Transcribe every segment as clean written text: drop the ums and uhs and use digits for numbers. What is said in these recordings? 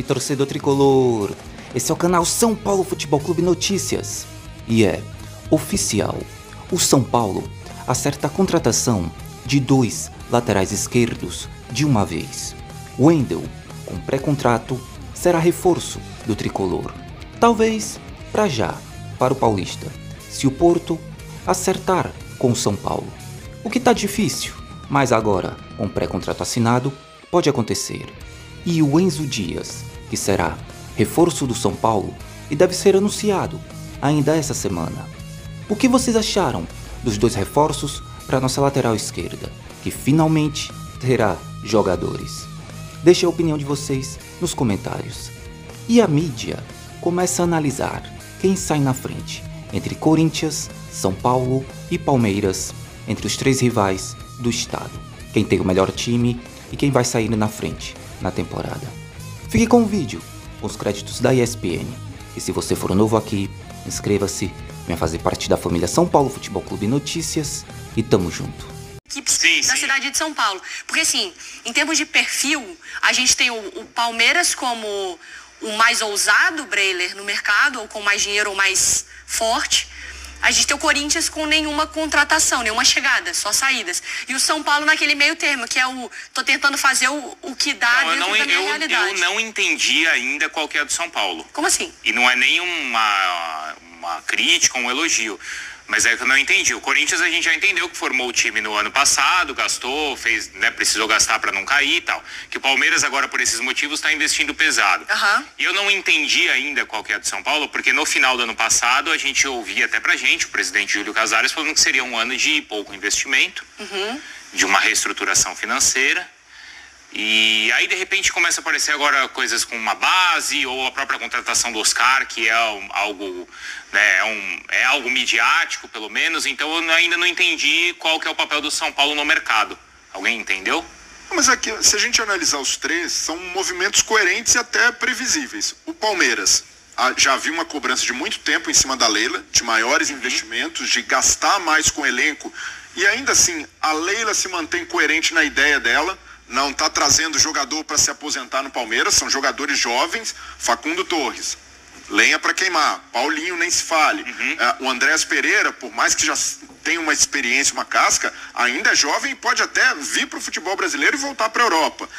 Salve, torcedor tricolor! Esse é o canal São Paulo Futebol Clube Notícias. E é oficial, o São Paulo acerta a contratação de 2 laterais esquerdos de uma vez. Wendel, com pré-contrato, será reforço do tricolor. Talvez, para já, para o paulista, se o Porto acertar com o São Paulo. O que tá difícil, mas agora, com pré-contrato assinado, pode acontecer. E o Enzo Dias, que será reforço do São Paulo e deve ser anunciado ainda essa semana. O que vocês acharam dos 2 reforços para nossa lateral esquerda, que finalmente terá jogadores? Deixe a opinião de vocês nos comentários. E a mídia começa a analisar quem sai na frente entre Corinthians, São Paulo e Palmeiras, entre os 3 rivais do estado. Quem tem o melhor time e quem vai sair na frente na temporada. Fique com o vídeo, com os créditos da ESPN. E se você for novo aqui, inscreva-se, venha fazer parte da família São Paulo Futebol Clube Notícias e tamo junto. Equipes da cidade de São Paulo. Porque assim, em termos de perfil, a gente tem o Palmeiras como o mais ousado, Breiler, no mercado, ou com mais dinheiro ou mais forte. A gente tem o Corinthians com nenhuma contratação, nenhuma chegada, só saídas. E o São Paulo naquele meio termo, que é tô tentando fazer o que dá dentro da minha realidade. Eu não entendi ainda qual que é a do São Paulo. Como assim? E não é nem uma crítica, um elogio. Mas é que eu não entendi. O Corinthians a gente já entendeu que formou o time no ano passado, gastou, fez, precisou gastar para não cair e tal. Que o Palmeiras agora, por esses motivos, está investindo pesado. Uhum. E eu não entendi ainda qual que é a do São Paulo, porque no final do ano passado a gente ouvia até pra gente, o presidente Júlio Casares, falando que seria um ano de pouco investimento, de uma reestruturação financeira. E aí, de repente, começa a aparecer agora coisas com uma base, ou a própria contratação do Oscar, que é algo, é algo midiático, pelo menos. Então, eu ainda não entendi qual que é o papel do São Paulo no mercado. Alguém entendeu? Mas aqui, se a gente analisar os 3, são movimentos coerentes e até previsíveis. O Palmeiras já havia uma cobrança de muito tempo em cima da Leila, de maiores investimentos, de gastar mais com o elenco. E ainda assim, a Leila se mantém coerente na ideia dela. Não está trazendo jogador para se aposentar no Palmeiras, são jogadores jovens. Facundo Torres, lenha para queimar. Paulinho, nem se fale. O Andrés Pereira, por mais que já tenha uma experiência, uma casca, ainda é jovem e pode até vir para o futebol brasileiro e voltar para a Europa.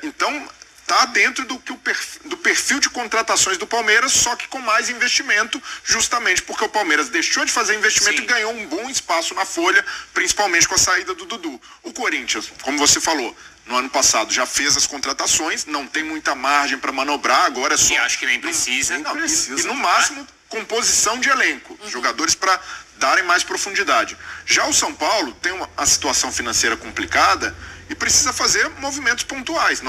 Então, está dentro do perfil de contratações do Palmeiras, só que com mais investimento, justamente porque o Palmeiras deixou de fazer investimento e ganhou um bom espaço na folha, principalmente com a saída do Dudu. O Corinthians, como você falou, no ano passado já fez as contratações, não tem muita margem para manobrar, agora é só... E acho que nem precisa. E no máximo, composição de elenco, jogadores para darem mais profundidade. Já o São Paulo tem uma situação financeira complicada e precisa fazer movimentos pontuais.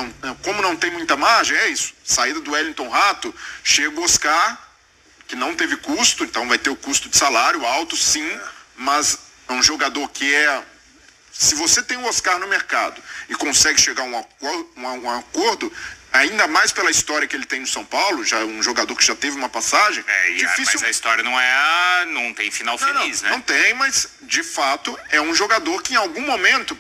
Como não tem muita margem, é isso. Saída do Wellington Rato, chega o Oscar, que não teve custo, então vai ter o custo de salário alto, sim, mas é um jogador que se você tem o Oscar no mercado e consegue chegar a um acordo, ainda mais pela história que ele tem no São Paulo, já é um jogador que já teve uma passagem, difícil... Mas a história não tem final feliz, né? Não tem, mas de fato é um jogador que em algum momento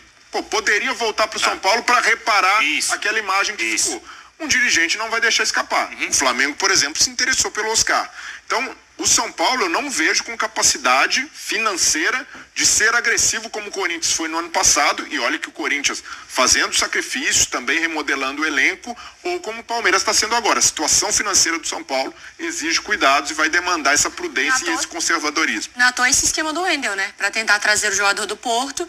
poderia voltar para o São Paulo para reparar aquela imagem que ficou. Um dirigente não vai deixar escapar. O Flamengo, por exemplo, se interessou pelo Oscar. Então, o São Paulo eu não vejo com capacidade financeira de ser agressivo como o Corinthians foi no ano passado, e olha que o Corinthians fazendo sacrifícios, também remodelando o elenco, ou como o Palmeiras está sendo agora. A situação financeira do São Paulo exige cuidados e vai demandar essa prudência e esse conservadorismo. Na toa esse esquema do Wendel, né? Para tentar trazer o jogador do Porto.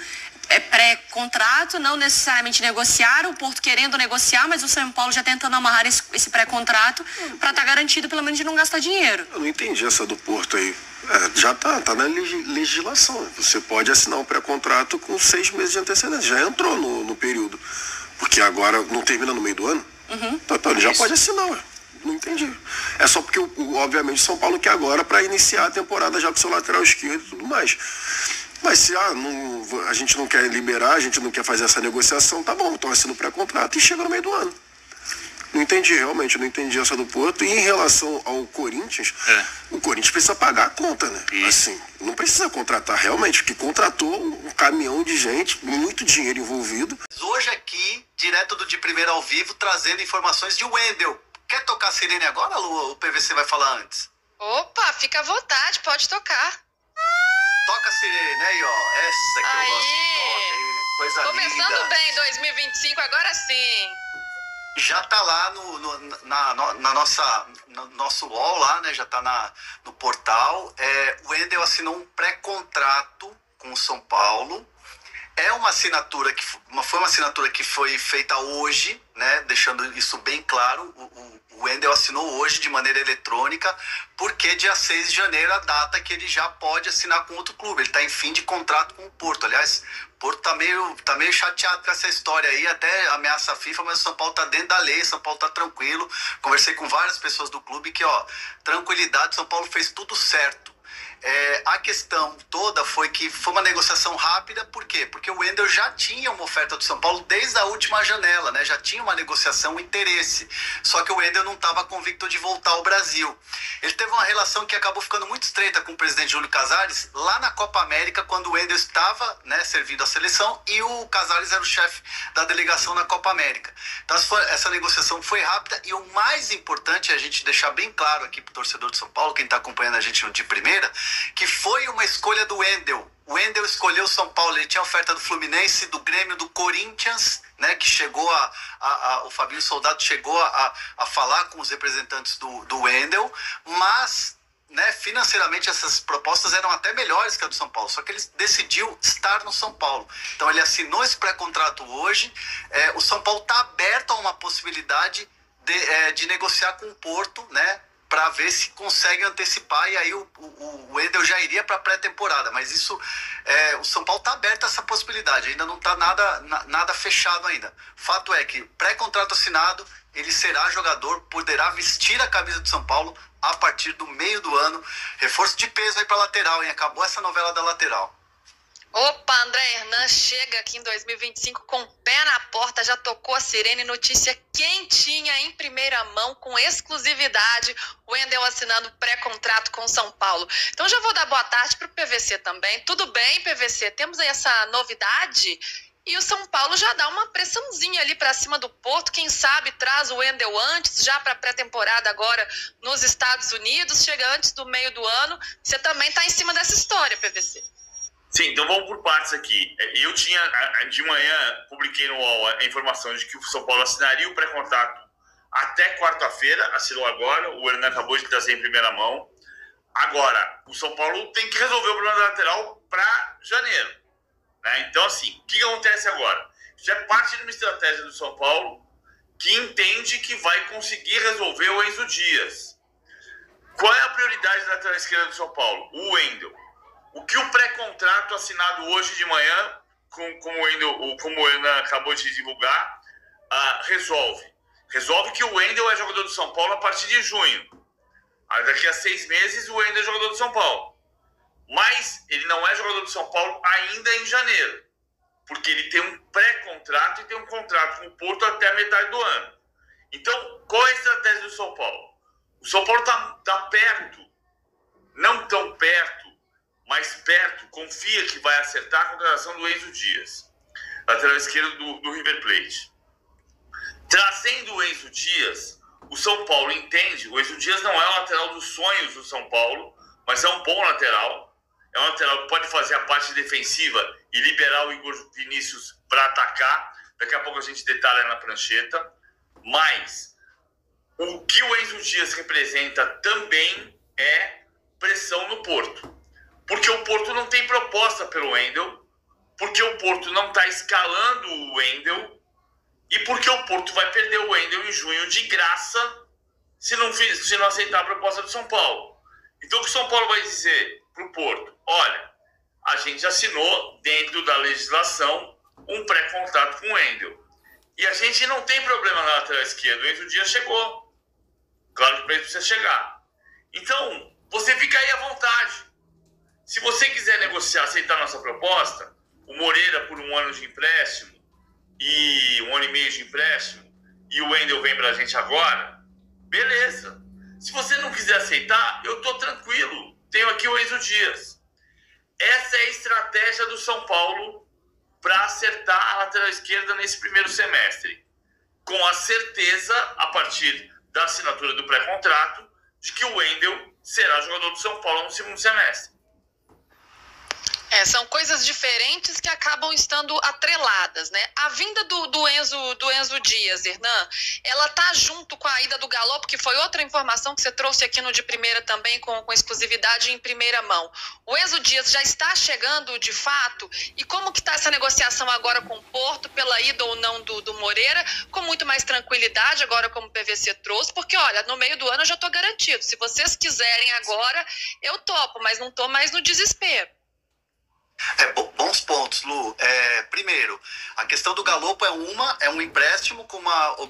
É pré-contrato, não necessariamente negociar, o Porto querendo negociar, mas o São Paulo já tentando amarrar esse pré-contrato para estar garantido pelo menos de não gastar dinheiro. Eu não entendi essa do Porto aí. Já tá na legislação. Você pode assinar um pré-contrato com 6 meses de antecedência. Já entrou no período. Porque agora não termina no meio do ano? Então ele já pode assinar, ué. Não entendi. É só porque, obviamente, o São Paulo quer agora para iniciar a temporada já com seu lateral esquerdo e tudo mais. Mas se a gente não quer liberar, a gente não quer fazer essa negociação, tá bom, então assina o pré-contrato e chega no meio do ano. Não entendi, realmente, não entendi essa do Porto. E em relação ao Corinthians, o Corinthians precisa pagar a conta, né? Assim, não precisa contratar realmente, porque contratou um caminhão de gente, muito dinheiro envolvido. Hoje aqui, direto do De Primeira ao Vivo, trazendo informações de Wendel. Quer tocar a sirene agora, Lu? O PVC vai falar antes? Opa, fica à vontade, pode tocar. Toca a sirene aí, ó. Essa que eu gosto que toca, hein? Coisa Começando linda. bem 2025, agora sim. Já tá lá no nosso wall lá, né? Já tá no portal. O Wendel assinou um pré-contrato com o São Paulo. Foi uma assinatura que foi feita hoje, né? Deixando isso bem claro. O Wendel assinou hoje de maneira eletrônica, porque dia 6 de janeiro é a data que ele já pode assinar com outro clube. Ele está em fim de contrato com o Porto. Aliás, o Porto tá meio chateado com essa história aí, até ameaça a FIFA, mas o São Paulo tá dentro da lei, São Paulo tá tranquilo. Conversei com várias pessoas do clube que, tranquilidade, São Paulo fez tudo certo. A questão toda foi que foi uma negociação rápida. Por quê? Porque o Wendel já tinha uma oferta do São Paulo desde a última janela, né? Já tinha uma negociação, um interesse. Só que o Wendel não estava convicto de voltar ao Brasil. Ele teve uma relação que acabou ficando muito estreita com o presidente Júlio Casares lá na Copa América, quando o Wendel estava, né, servindo a seleção e o Casares era o chefe da delegação na Copa América. Então essa negociação foi rápida, e o mais importante é a gente deixar bem claro aqui para o torcedor de São Paulo, quem está acompanhando a gente de primeira, que foi uma escolha do Wendel. O Wendel escolheu o São Paulo. Ele tinha oferta do Fluminense, do Grêmio, do Corinthians, né, que chegou o Fabinho Soldado chegou a falar com os representantes do Wendel, mas, né, financeiramente essas propostas eram até melhores que a do São Paulo, só que ele decidiu estar no São Paulo. Então ele assinou esse pré-contrato hoje. O São Paulo está aberto a uma possibilidade de negociar com o Porto, né, para ver se consegue antecipar, e aí o Wendel já iria para a pré-temporada. Mas isso, o São Paulo está aberto a essa possibilidade, ainda não está nada fechado ainda. Fato é que, pré-contrato assinado, ele será jogador, poderá vestir a camisa do São Paulo a partir do meio do ano. Reforço de peso aí para lateral, hein? Acabou essa novela da lateral. Opa, André Hernan chega aqui em 2025 com o pé na porta, já tocou a sirene, notícia quentinha em primeira mão, com exclusividade, o Wendel assinando pré-contrato com o São Paulo. Então já vou dar boa tarde para o PVC também. Tudo bem, PVC? Temos aí essa novidade? E o São Paulo já dá uma pressãozinha ali para cima do Porto, quem sabe traz o Wendel antes, já para pré-temporada agora nos Estados Unidos, chega antes do meio do ano. Você também está em cima dessa história, PVC. Sim, então vamos por partes aqui. Eu de manhã, publiquei no UOL a informação de que o São Paulo assinaria o pré-contrato até quarta-feira, assinou agora, o Hernan acabou de trazer em primeira mão. Agora, o São Paulo tem que resolver o problema da lateral para janeiro, né? Então, assim, o que acontece agora? Já é parte de uma estratégia do São Paulo que entende que vai conseguir resolver o Enzo Dias. Qual é a prioridade da lateral esquerda do São Paulo? O Wendel. O que o pré-contrato assinado hoje de manhã, como o Hernan acabou de divulgar, resolve. Resolve que o Wendel é jogador do São Paulo a partir de junho. Daqui a 6 meses, o Wendel é jogador do São Paulo. Mas ele não é jogador do São Paulo ainda em janeiro, porque ele tem um pré-contrato e tem um contrato com o Porto até a metade do ano. Então, qual é a estratégia do São Paulo? O São Paulo está perto, não tão perto, mais perto, confia que vai acertar a contratação do Enzo Dias, lateral esquerdo do River Plate. Trazendo o Enzo Dias, o São Paulo entende, o Enzo Dias não é o lateral dos sonhos do São Paulo, mas é um bom lateral, é um lateral que pode fazer a parte defensiva e liberar o Igor Vinícius para atacar, daqui a pouco a gente detalha na prancheta, mas o que o Enzo Dias representa também é pressão no Porto. Porque o Porto não tem proposta pelo Wendel, porque o Porto não está escalando o Wendel e porque o Porto vai perder o Wendel em junho de graça se não aceitar a proposta do São Paulo. Então o que o São Paulo vai dizer para o Porto? Olha, a gente assinou dentro da legislação um pré-contrato com o Wendel. E a gente não tem problema na lateral esquerda, o Enzo Dias chegou. Claro que para ele precisa chegar. Então, você fica aí à vontade. Se você quiser negociar, aceitar nossa proposta, o Moreira por 1 ano de empréstimo e 1 ano e meio de empréstimo, e o Wendel vem pra gente agora, beleza. Se você não quiser aceitar, eu tô tranquilo. Tenho aqui o Enzo Dias. Essa é a estratégia do São Paulo para acertar a lateral esquerda nesse primeiro semestre. Com a certeza, a partir da assinatura do pré-contrato de que o Wendel será jogador do São Paulo no segundo semestre. São coisas diferentes que acabam estando atreladas, né? A vinda do Enzo Dias, Hernan, ela tá junto com a ida do Galopo, que foi outra informação que você trouxe aqui no De Primeira também, com exclusividade em primeira mão. O Enzo Dias já está chegando de fato? E como que tá essa negociação agora com o Porto, pela ida ou não do Moreira, com muito mais tranquilidade, agora como o PVC trouxe? Porque, olha, no meio do ano eu já tô garantido. Se vocês quiserem agora, eu topo, mas não tô mais no desespero. Bons pontos, Lu. Primeiro, a questão do Galopo é um empréstimo com uma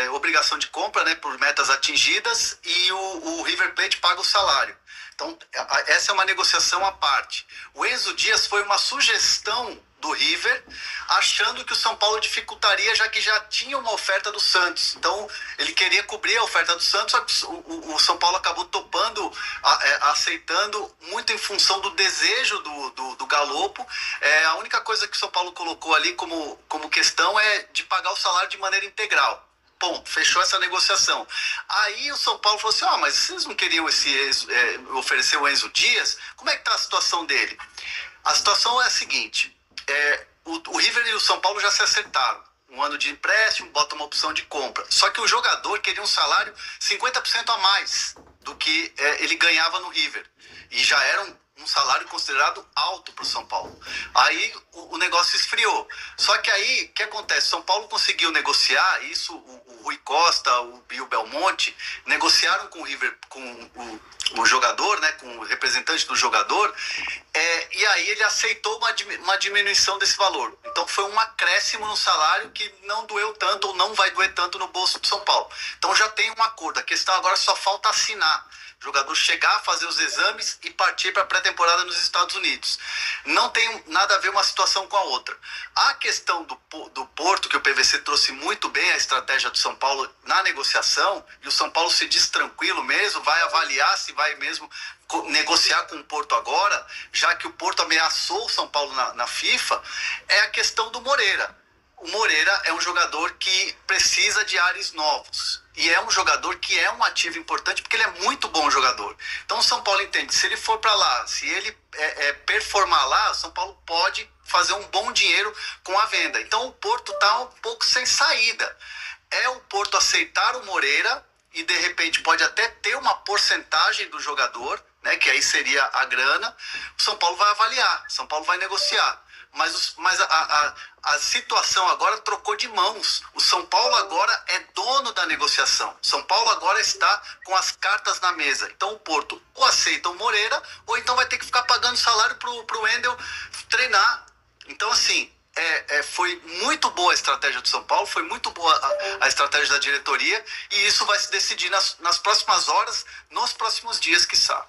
obrigação de compra, né, por metas atingidas, e o River Plate paga o salário. Então, essa é uma negociação à parte. O Enzo Dias foi uma sugestão do River, achando que o São Paulo dificultaria, já que já tinha uma oferta do Santos. Então, ele queria cobrir a oferta do Santos, só que o São Paulo acabou topando, aceitando, muito em função do desejo do Galopo. A única coisa que o São Paulo colocou ali como questão é de pagar o salário de maneira integral. Ponto, fechou essa negociação. Aí o São Paulo falou assim, mas vocês não queriam oferecer o Enzo Dias? Como é que está a situação dele? A situação é a seguinte, o River e o São Paulo já se acertaram. Um ano de empréstimo, bota uma opção de compra. Só que o jogador queria um salário 50% a mais do que ele ganhava no River. E já era um salário considerado alto para o São Paulo. Aí o negócio esfriou. Só que aí, o que acontece? São Paulo conseguiu negociar isso, o Rui Costa e o Belmonte negociaram com o River, com o jogador, né, com o representante do jogador, e aí ele aceitou uma diminuição desse valor. Então foi um acréscimo no salário que não doeu tanto ou não vai doer tanto no bolso do São Paulo. Então já tem um acordo. A questão agora só falta assinar. O jogador chegar, fazer os exames e partir para a pré-temporada nos Estados Unidos. Não tem nada a ver uma situação com a outra. A questão do Porto, que o PVC trouxe muito bem a estratégia do São Paulo na negociação, e o São Paulo se diz tranquilo mesmo, vai avaliar se vai mesmo negociar com o Porto agora, já que o Porto ameaçou o São Paulo na FIFA, é a questão do Moreira. O Moreira é um jogador que precisa de ares novos. E é um jogador que é um ativo importante porque ele é muito bom jogador. Então o São Paulo entende, se ele for para lá, se ele performar lá, o São Paulo pode fazer um bom dinheiro com a venda. Então o Porto está um pouco sem saída. É o Porto aceitar o Moreira e de repente pode até ter uma porcentagem do jogador, né, que aí seria a grana. O São Paulo vai avaliar, o São Paulo vai negociar. Mas a situação agora trocou de mãos. O São Paulo agora é dono da negociação. O São Paulo agora está com as cartas na mesa. Então o Porto ou aceita o Moreira, ou então vai ter que ficar pagando salário pro Wendel treinar. Então assim, foi muito boa a estratégia do São Paulo, foi muito boa a estratégia da diretoria, e isso vai se decidir nas próximas horas, nos próximos dias, quiçá.